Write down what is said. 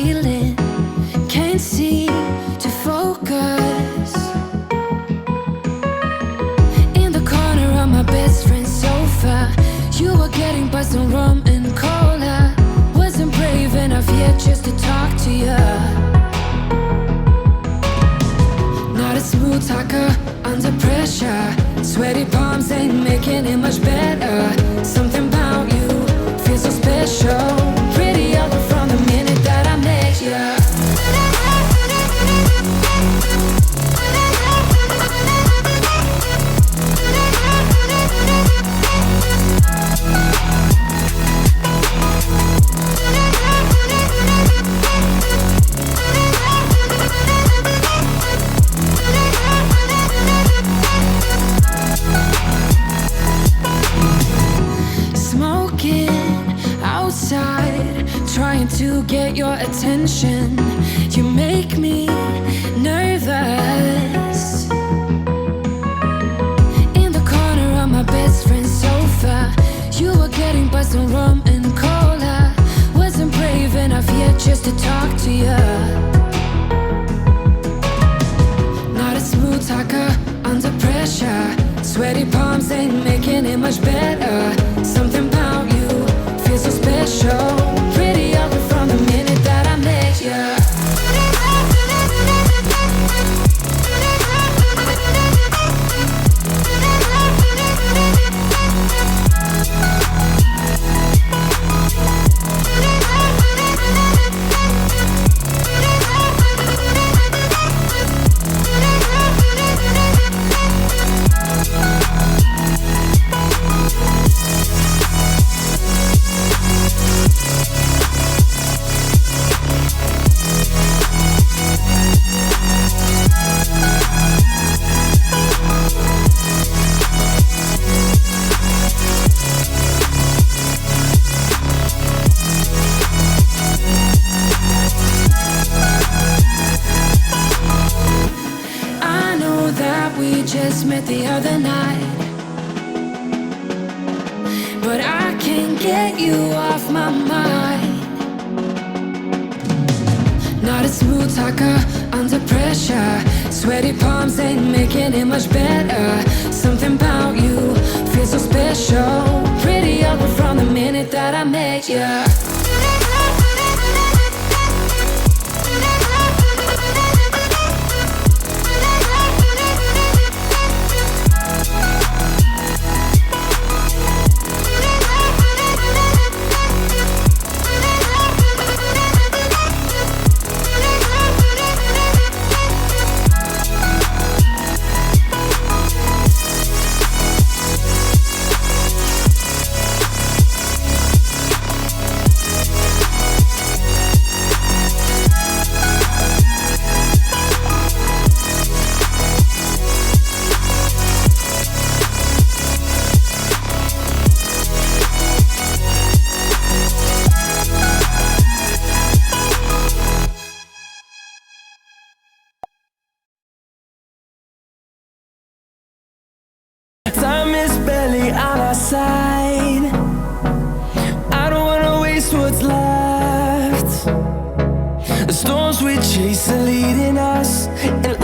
feeling, can't seem to focus. In the corner of my best friend's sofa, you were getting buzzed on rum and cola. Wasn't brave enough yet just to talk to you. Not a smooth talker under pressure. Sweaty palms ain't making it much better. Something about you feels so special. Pretty other from the minute that I met you. Trying to get your attention, you make me nervous. In the corner of my best friend's sofa, you were getting buzzed on rum and cola. Wasn't brave enough yet just to talk to you. Not a smooth talker under pressure. Sweaty palms ain't making it much better. Something about you feels so special. Pretty other from the minute that I met you. Just met the other night, but I can't get you off my mind. Not a smooth talker under pressure. Sweaty palms ain't making it much better. Something about you feels so special. Pretty other from the minute that I met you. Time is barely on our side. I don't wanna waste what's left. The storms we chase are leading us, and